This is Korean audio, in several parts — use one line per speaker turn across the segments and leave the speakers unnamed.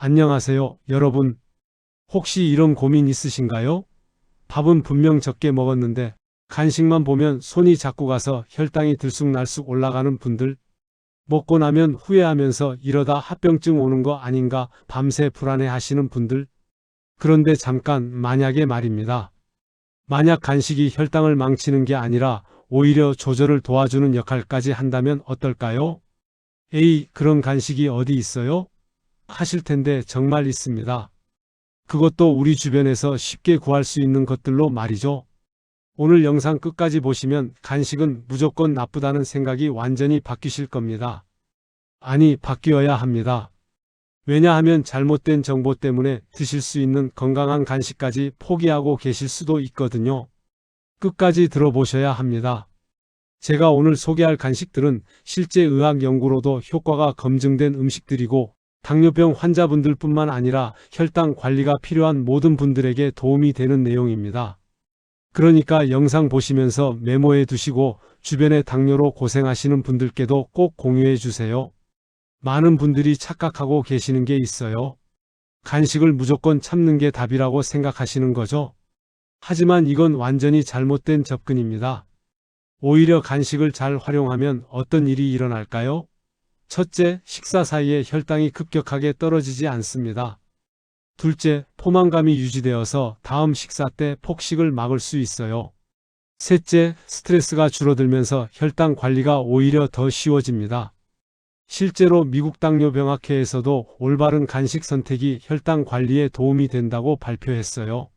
안녕하세요, 여러분. 혹시 이런 고민 있으신가요? 밥은 분명 적게 먹었는데 간식만 보면 손이 자꾸 가서 혈당이 들쑥날쑥 올라가는 분들, 먹고 나면 후회하면서 이러다 합병증 오는 거 아닌가 밤새 불안해 하시는 분들. 그런데 잠깐 만약에 말입니다. 만약 간식이 혈당을 망치는 게 아니라 오히려 조절을 도와주는 역할까지 한다면 어떨까요? 에이, 그런 간식이 어디 있어요? 하실 텐데 정말 있습니다. 그것도 우리 주변에서 쉽게 구할 수 있는 것들로 말이죠. 오늘 영상 끝까지 보시면 간식은 무조건 나쁘다는 생각이 완전히 바뀌실 겁니다. 아니, 바뀌어야 합니다. 왜냐하면 잘못된 정보 때문에 드실 수 있는 건강한 간식까지 포기하고 계실 수도 있거든요. 끝까지 들어보셔야 합니다. 제가 오늘 소개할 간식들은 실제 의학 연구로도 효과가 검증된 음식들이고 당뇨병 환자분들뿐만 아니라 혈당 관리가 필요한 모든 분들에게 도움이 되는 내용입니다. 그러니까 영상 보시면서 메모해 두시고 주변에 당뇨로 고생하시는 분들께도 꼭 공유해 주세요. 많은 분들이 착각하고 계시는 게 있어요. 간식을 무조건 참는 게 답이라고 생각하시는 거죠. 하지만 이건 완전히 잘못된 접근입니다. 오히려 간식을 잘 활용하면 어떤 일이 일어날까요? 첫째, 식사 사이에 혈당이 급격하게 떨어지지 않습니다. 둘째, 포만감이 유지되어서 다음 식사 때 폭식을 막을 수 있어요. 셋째, 스트레스가 줄어들면서 혈당 관리가 오히려 더 쉬워집니다. 실제로 미국 당뇨병학회에서도 올바른 간식 선택이 혈당 관리에 도움이 된다고 발표했어요.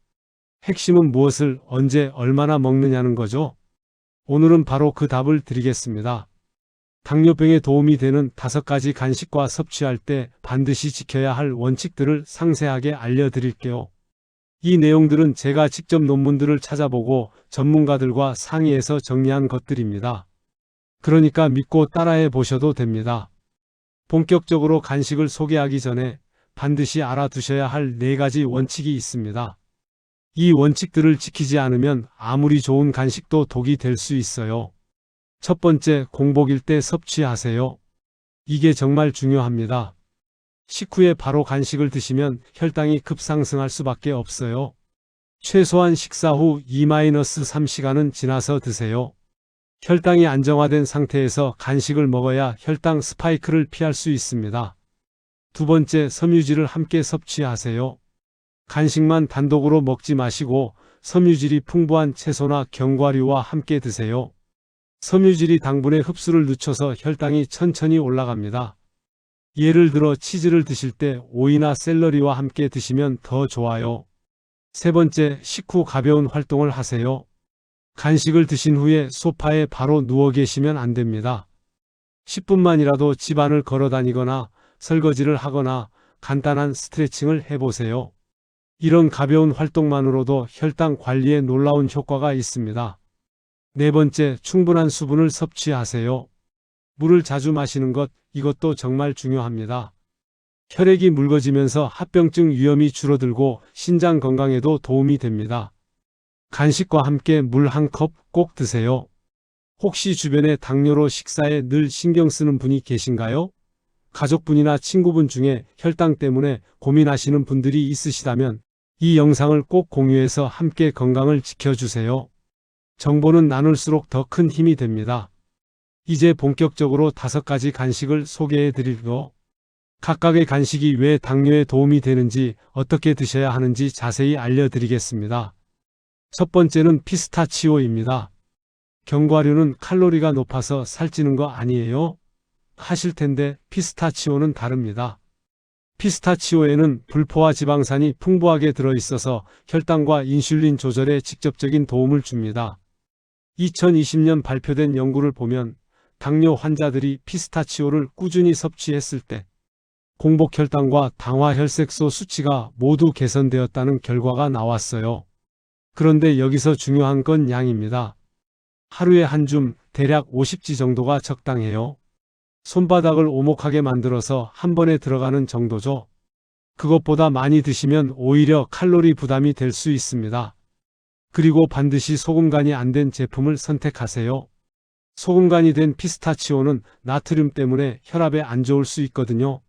핵심은 무엇을 언제 얼마나 먹느냐는 거죠. 오늘은 바로 그 답을 드리겠습니다. 당뇨병에 도움이 되는 5가지 간식과 섭취할 때 반드시 지켜야 할 원칙들을 상세하게 알려드릴게요. 이 내용들은 제가 직접 논문들을 찾아보고 전문가들과 상의해서 정리한 것들입니다. 그러니까 믿고 따라해 보셔도 됩니다. 본격적으로 간식을 소개하기 전에 반드시 알아두셔야 할 4가지 원칙이 있습니다. 이 원칙들을 지키지 않으면 아무리 좋은 간식도 독이 될 수 있어요. 첫 번째, 공복일 때 섭취하세요. 이게 정말 중요합니다. 식후에 바로 간식을 드시면 혈당이 급상승할 수밖에 없어요. 최소한 식사 후 2-3시간은 지나서 드세요. 혈당이 안정화된 상태에서 간식을 먹어야 혈당 스파이크를 피할 수 있습니다. 두 번째, 섬유질을 함께 섭취하세요. 간식만 단독으로 먹지 마시고 섬유질이 풍부한 채소나 견과류와 함께 드세요. 섬유질이 당분의 흡수를 늦춰서 혈당이 천천히 올라갑니다. 예를 들어 치즈를 드실 때 오이나 샐러리와 함께 드시면 더 좋아요. 세 번째, 식후 가벼운 활동을 하세요. 간식을 드신 후에 소파에 바로 누워 계시면 안 됩니다. 10분만이라도 집안을 걸어 다니거나 설거지를 하거나 간단한 스트레칭을 해보세요. 이런 가벼운 활동만으로도 혈당 관리에 놀라운 효과가 있습니다. 네 번째, 충분한 수분을 섭취하세요. 물을 자주 마시는 것, 이것도 정말 중요합니다. 혈액이 묽어지면서 합병증 위험이 줄어들고 신장 건강에도 도움이 됩니다. 간식과 함께 물 1컵 꼭 드세요. 혹시 주변에 당뇨로 식사에 늘 신경 쓰는 분이 계신가요? 가족분이나 친구분 중에 혈당 때문에 고민하시는 분들이 있으시다면 이 영상을 꼭 공유해서 함께 건강을 지켜주세요. 정보는 나눌수록 더 큰 힘이 됩니다. 이제 본격적으로 5가지 간식을 소개해 드리고 각각의 간식이 왜 당뇨에 도움이 되는지 어떻게 드셔야 하는지 자세히 알려드리겠습니다. 첫 번째는 피스타치오입니다. 견과류는 칼로리가 높아서 살찌는 거 아니에요? 하실 텐데 피스타치오는 다릅니다. 피스타치오에는 불포화 지방산이 풍부하게 들어있어서 혈당과 인슐린 조절에 직접적인 도움을 줍니다. 2020년 발표된 연구를 보면 당뇨 환자들이 피스타치오를 꾸준히 섭취했을 때 공복 혈당과 당화 혈색소 수치가 모두 개선되었다는 결과가 나왔어요. 그런데 여기서 중요한 건 양입니다. 하루에 한 줌, 대략 50지 정도가 적당해요. 손바닥을 오목하게 만들어서 한 번에 들어가는 정도죠. 그것보다 많이 드시면 오히려 칼로리 부담이 될 수 있습니다. 그리고 반드시 소금간이 안 된 제품을 선택하세요. 소금간이 된 피스타치오는 나트륨 때문에 혈압에 안 좋을 수 있거든요.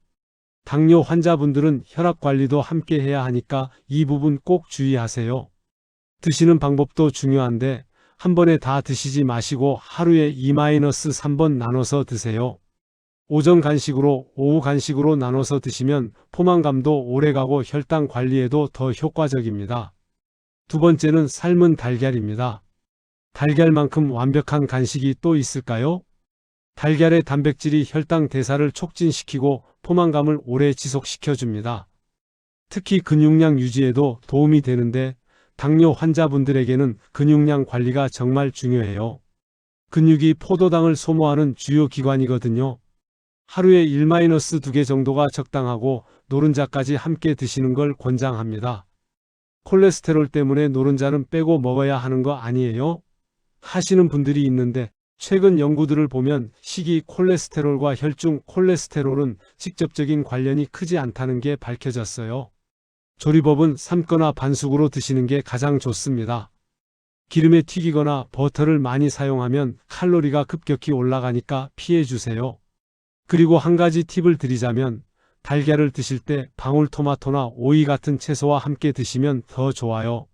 당뇨 환자분들은 혈압 관리도 함께 해야 하니까 이 부분 꼭 주의하세요. 드시는 방법도 중요한데 한 번에 다 드시지 마시고 하루에 2-3번 나눠서 드세요. 오전 간식으로, 오후 간식으로 나눠서 드시면 포만감도 오래가고 혈당 관리에도 더 효과적입니다. 두 번째는 삶은 달걀입니다. 달걀만큼 완벽한 간식이 또 있을까요? 달걀의 단백질이 혈당 대사를 촉진시키고 포만감을 오래 지속시켜줍니다. 특히 근육량 유지에도 도움이 되는데 당뇨 환자분들에게는 근육량 관리가 정말 중요해요. 근육이 포도당을 소모하는 주요 기관이거든요. 하루에 1-2개 정도가 적당하고 노른자까지 함께 드시는 걸 권장합니다. 콜레스테롤 때문에 노른자는 빼고 먹어야 하는 거 아니에요? 하시는 분들이 있는데 최근 연구들을 보면 식이 콜레스테롤과 혈중 콜레스테롤은 직접적인 관련이 크지 않다는 게 밝혀졌어요. 조리법은 삶거나 반숙으로 드시는 게 가장 좋습니다. 기름에 튀기거나 버터를 많이 사용하면 칼로리가 급격히 올라가니까 피해 주세요. 그리고 한 가지 팁을 드리자면 달걀을 드실 때 방울토마토나 오이 같은 채소와 함께 드시면 더 좋아요.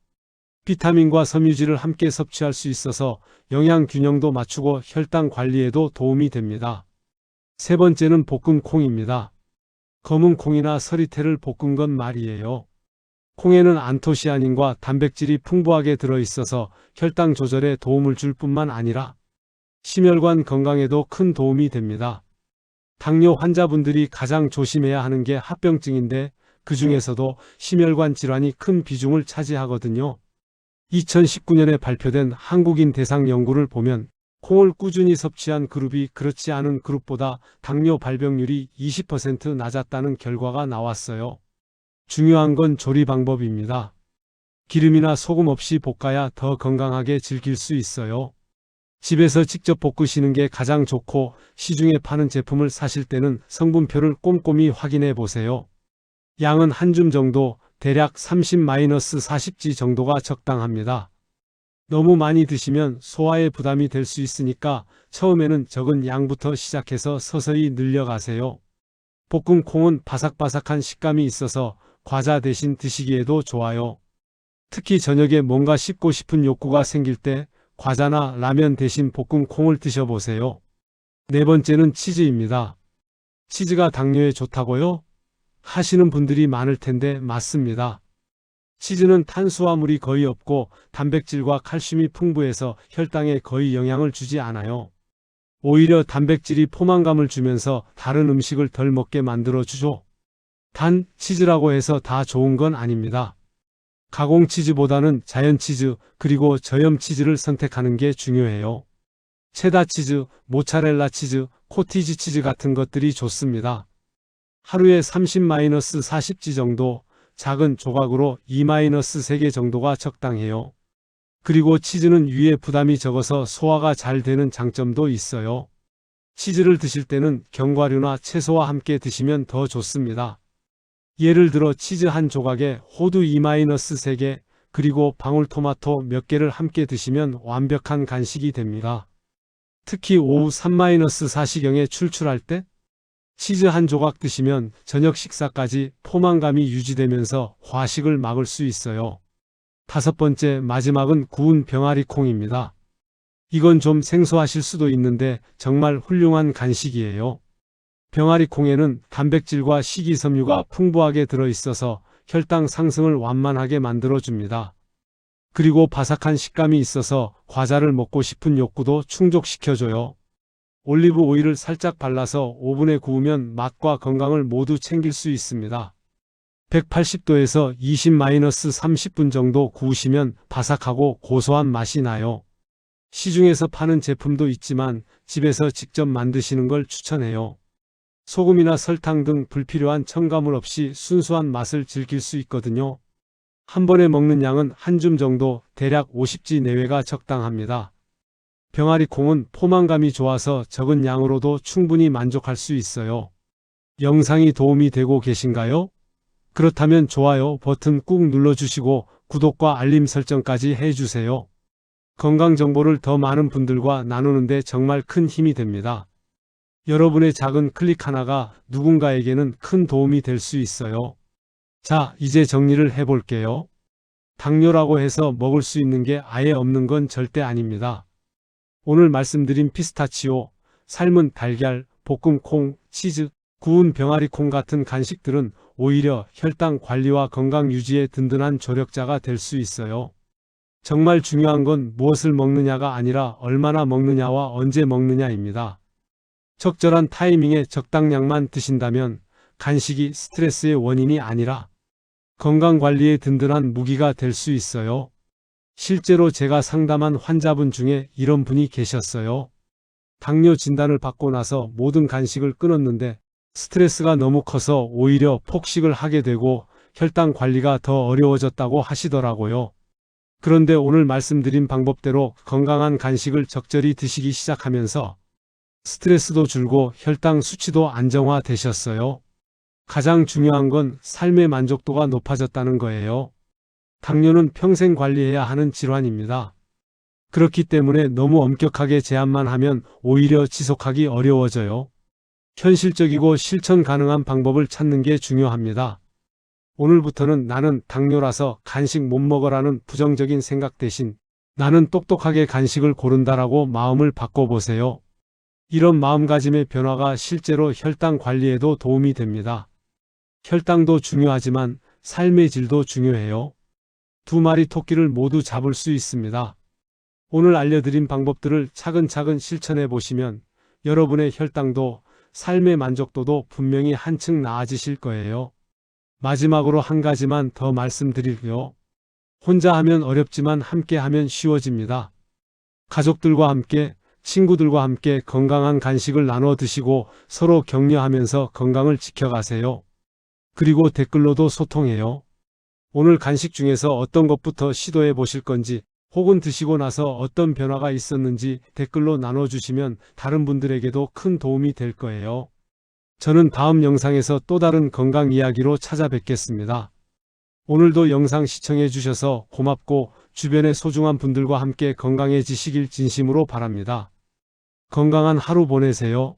비타민과 섬유질을 함께 섭취할 수 있어서 영양 균형도 맞추고 혈당 관리에도 도움이 됩니다. 세 번째는 볶은 콩입니다. 검은 콩이나 서리태를 볶은 건 말이에요. 콩에는 안토시아닌과 단백질이 풍부하게 들어있어서 혈당 조절에 도움을 줄 뿐만 아니라 심혈관 건강에도 큰 도움이 됩니다. 당뇨 환자분들이 가장 조심해야 하는 게 합병증인데 그 중에서도 심혈관 질환이 큰 비중을 차지하거든요. 2019년에 발표된 한국인 대상 연구를 보면 콩을 꾸준히 섭취한 그룹이 그렇지 않은 그룹보다 당뇨 발병률이 20% 낮았다는 결과가 나왔어요. 중요한 건 조리 방법입니다. 기름이나 소금 없이 볶아야 더 건강하게 즐길 수 있어요. 집에서 직접 볶으시는 게 가장 좋고 시중에 파는 제품을 사실 때는 성분표를 꼼꼼히 확인해 보세요. 양은 한 줌 정도, 대략 30-40g 정도가 적당합니다. 너무 많이 드시면 소화에 부담이 될 수 있으니까 처음에는 적은 양부터 시작해서 서서히 늘려가세요. 볶은 콩은 바삭바삭한 식감이 있어서 과자 대신 드시기에도 좋아요. 특히 저녁에 뭔가 씹고 싶은 욕구가 생길 때 과자나 라면 대신 볶은 콩을 드셔보세요. 네 번째는 치즈입니다. 치즈가 당뇨에 좋다고요? 하시는 분들이 많을 텐데 맞습니다. 치즈는 탄수화물이 거의 없고 단백질과 칼슘이 풍부해서 혈당에 거의 영향을 주지 않아요. 오히려 단백질이 포만감을 주면서 다른 음식을 덜 먹게 만들어주죠. 단, 치즈라고 해서 다 좋은 건 아닙니다. 가공 치즈보다는 자연 치즈 그리고 저염 치즈를 선택하는 게 중요해요. 체다 치즈, 모차렐라 치즈, 코티지 치즈 같은 것들이 좋습니다. 하루에 30-40g 정도, 작은 조각으로 2-3개 정도가 적당해요. 그리고 치즈는 위에 부담이 적어서 소화가 잘 되는 장점도 있어요. 치즈를 드실 때는 견과류나 채소와 함께 드시면 더 좋습니다. 예를 들어 치즈 한 조각에 호두 2-3개, 그리고 방울토마토 몇 개를 함께 드시면 완벽한 간식이 됩니다. 특히 오후 3-4시경에 출출할 때 치즈 한 조각 드시면 저녁 식사까지 포만감이 유지되면서 과식을 막을 수 있어요. 다섯 번째, 마지막은 구운 병아리 콩입니다. 이건 좀 생소하실 수도 있는데 정말 훌륭한 간식이에요. 병아리 콩에는 단백질과 식이섬유가 풍부하게 들어있어서 혈당 상승을 완만하게 만들어줍니다. 그리고 바삭한 식감이 있어서 과자를 먹고 싶은 욕구도 충족시켜줘요. 올리브 오일을 살짝 발라서 오븐에 구우면 맛과 건강을 모두 챙길 수 있습니다. 180도에서 20-30분 정도 구우시면 바삭하고 고소한 맛이 나요. 시중에서 파는 제품도 있지만 집에서 직접 만드시는 걸 추천해요. 소금이나 설탕 등 불필요한 첨가물 없이 순수한 맛을 즐길 수 있거든요. 한 번에 먹는 양은 한 줌 정도, 대략 50g 내외가 적당합니다. 병아리 콩은 포만감이 좋아서 적은 양으로도 충분히 만족할 수 있어요. 영상이 도움이 되고 계신가요? 그렇다면 좋아요 버튼 꾹 눌러주시고 구독과 알림 설정까지 해주세요. 건강 정보를 더 많은 분들과 나누는데 정말 큰 힘이 됩니다. 여러분의 작은 클릭 하나가 누군가에게는 큰 도움이 될 수 있어요. 자, 이제 정리를 해볼게요. 당뇨라고 해서 먹을 수 있는 게 아예 없는 건 절대 아닙니다. 오늘 말씀드린 피스타치오, 삶은 달걀, 볶음 콩, 치즈, 구운 병아리 콩 같은 간식들은 오히려 혈당 관리와 건강 유지에 든든한 조력자가 될 수 있어요. 정말 중요한 건 무엇을 먹느냐가 아니라 얼마나 먹느냐와 언제 먹느냐입니다. 적절한 타이밍에 적당량만 드신다면 간식이 스트레스의 원인이 아니라 건강관리에 든든한 무기가 될 수 있어요. 실제로 제가 상담한 환자분 중에 이런 분이 계셨어요. 당뇨 진단을 받고 나서 모든 간식을 끊었는데 스트레스가 너무 커서 오히려 폭식을 하게 되고 혈당 관리가 더 어려워졌다고 하시더라고요. 그런데 오늘 말씀드린 방법대로 건강한 간식을 적절히 드시기 시작하면서 스트레스도 줄고 혈당 수치도 안정화되셨어요. 가장 중요한 건 삶의 만족도가 높아졌다는 거예요. 당뇨는 평생 관리해야 하는 질환입니다. 그렇기 때문에 너무 엄격하게 제한만 하면 오히려 지속하기 어려워져요. 현실적이고 실천 가능한 방법을 찾는 게 중요합니다. 오늘부터는 나는 당뇨라서 간식 못 먹어라는 부정적인 생각 대신 나는 똑똑하게 간식을 고른다라고 마음을 바꿔보세요. 이런 마음가짐의 변화가 실제로 혈당 관리에도 도움이 됩니다. 혈당도 중요하지만 삶의 질도 중요해요. 두 마리 토끼를 모두 잡을 수 있습니다. 오늘 알려드린 방법들을 차근차근 실천해 보시면 여러분의 혈당도 삶의 만족도도 분명히 한층 나아지실 거예요. 마지막으로 한 가지만 더 말씀드릴게요. 혼자 하면 어렵지만 함께 하면 쉬워집니다. 가족들과 함께, 친구들과 함께 건강한 간식을 나눠 드시고 서로 격려하면서 건강을 지켜가세요. 그리고 댓글로도 소통해요. 오늘 간식 중에서 어떤 것부터 시도해 보실 건지 혹은 드시고 나서 어떤 변화가 있었는지 댓글로 나눠주시면 다른 분들에게도 큰 도움이 될 거예요. 저는 다음 영상에서 또 다른 건강 이야기로 찾아뵙겠습니다. 오늘도 영상 시청해 주셔서 고맙고 주변의 소중한 분들과 함께 건강해지시길 진심으로 바랍니다. 건강한 하루 보내세요.